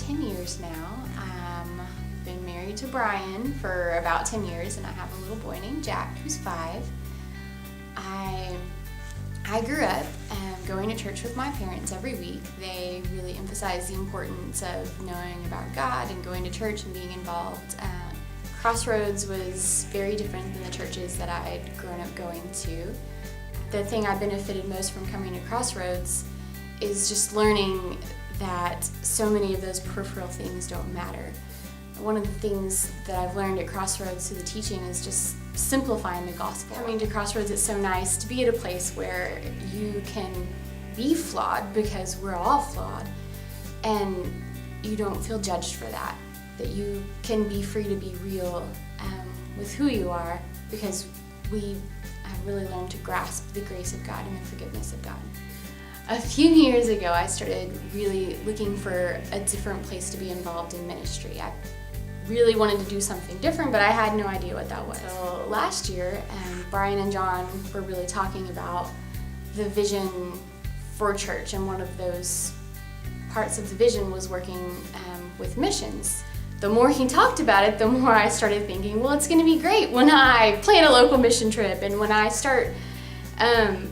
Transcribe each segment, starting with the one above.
10 years now. Been married to Brian for about 10 years, and I have a little boy named Jack who's 5. I grew up going to church with my parents every week. They really emphasized the importance of knowing about God and going to church and being involved. Crossroads was very different than the churches that I had grown up going to. The thing I benefited most from coming to Crossroads is just learning that so many of those peripheral things don't matter. One of the things that I've learned at Crossroads through the teaching is just simplifying the gospel. Coming to Crossroads, it's so nice to be at a place where you can be flawed, because we're all flawed, and you don't feel judged for that. That you can be free to be real with who you are, because we have really learned to grasp the grace of God and the forgiveness of God. A few years ago, I started really looking for a different place to be involved in ministry. I really wanted to do something different, but I had no idea what that was. So last year, Brian and John were really talking about the vision for church, and one of those parts of the vision was working with missions. The more he talked about it, the more I started thinking, well, it's going to be great when I plan a local mission trip and when I start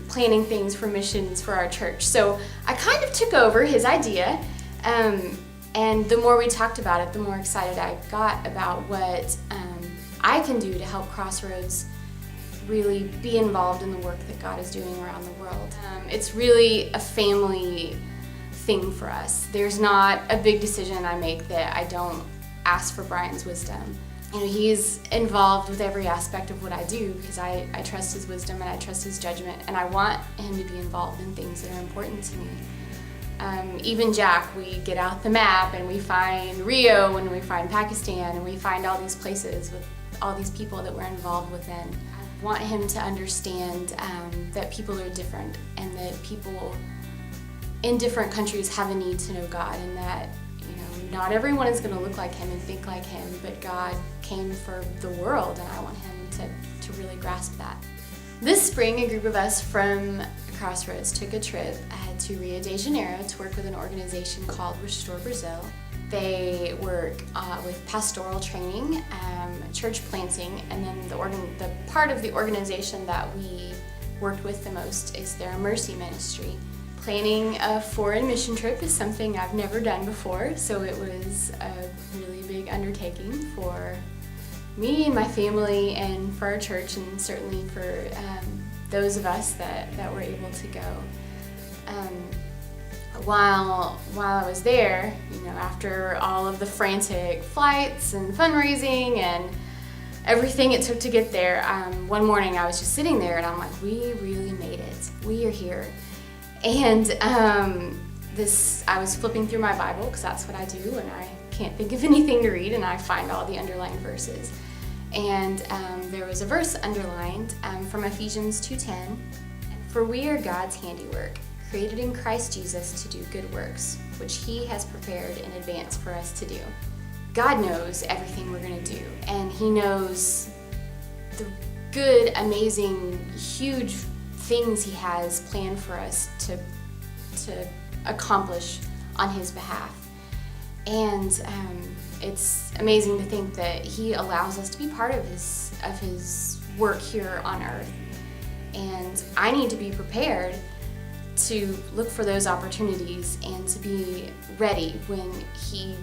planning things for missions for our church. So I kind of took over his idea, and the more we talked about it, the more excited I got about what I can do to help Crossroads really be involved in the work that God is doing around the world. It's really a family thing for us. There's not a big decision I make that I don't ask for Brian's wisdom. You know, he's involved with every aspect of what I do because I trust his wisdom and I trust his judgment, and I want him to be involved in things that are important to me. Even Jack, we get out the map and we find Rio and we find Pakistan and we find all these places with all these people that we're involved within. I want him to understand that people are different, and that people in different countries have a need to know God, and that not everyone is going to look like him and think like him, but God came for the world, and I want him to really grasp that. This spring, a group of us from Crossroads took a trip to Rio de Janeiro to work with an organization called Restore Brazil. They work with pastoral training, church planting, and then the part of the organization that we worked with the most is their Mercy Ministry. Planning a foreign mission trip is something I've never done before, so it was a really big undertaking for me and my family and for our church, and certainly for those of us that were able to go. While I was there, after all of the frantic flights and fundraising and everything it took to get there, one morning I was just sitting there and I'm like, we really made it. We are here. And I was flipping through my Bible, because that's what I do, and I can't think of anything to read, and I find all the underlined verses. And there was a verse underlined from Ephesians 2:10. For we are God's handiwork, created in Christ Jesus to do good works, which he has prepared in advance for us to do. God knows everything we're going to do, and he knows the good, amazing, huge things he has planned for us to accomplish on his behalf. And it's amazing to think that he allows us to be part of his work here on earth. And I need to be prepared to look for those opportunities and to be ready when he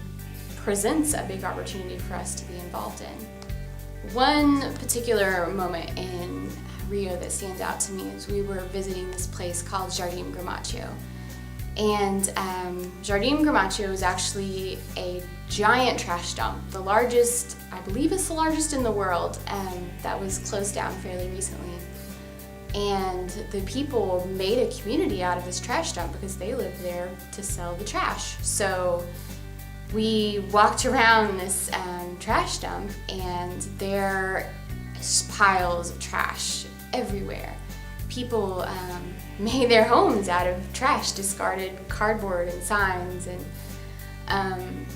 presents a big opportunity for us to be involved in. One particular moment in Rio that stands out to me is we were visiting this place called Jardim Gramacho. And Jardim Gramacho is actually a giant trash dump, the largest, I believe it's the largest in the world, that was closed down fairly recently. And the people made a community out of this trash dump because they lived there to sell the trash. So we walked around this trash dump, and there's piles of trash everywhere. People made their homes out of trash, discarded cardboard and signs, and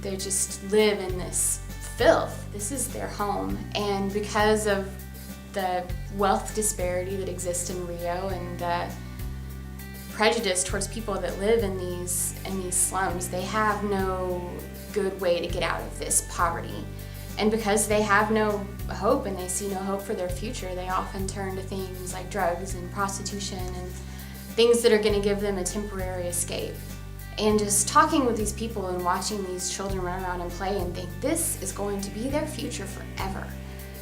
they just live in this filth. This is their home. And because of the wealth disparity that exists in Rio and the prejudice towards people that live in these slums. They have no good way to get out of this poverty. And because they have no hope and they see no hope for their future, they often turn to things like drugs and prostitution and things that are going to give them a temporary escape. And just talking with these people and watching these children run around and play and think this is going to be their future forever.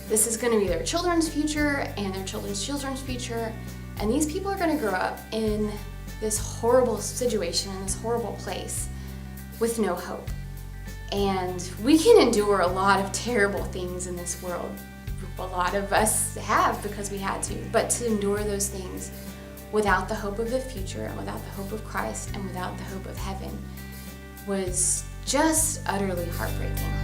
This is going to be their children's future and their children's children's future. And these people are going to grow up in this horrible situation, in this horrible place with no hope. And we can endure a lot of terrible things in this world. A lot of us have because we had to. But to endure those things without the hope of the future and without the hope of Christ and without the hope of heaven was just utterly heartbreaking.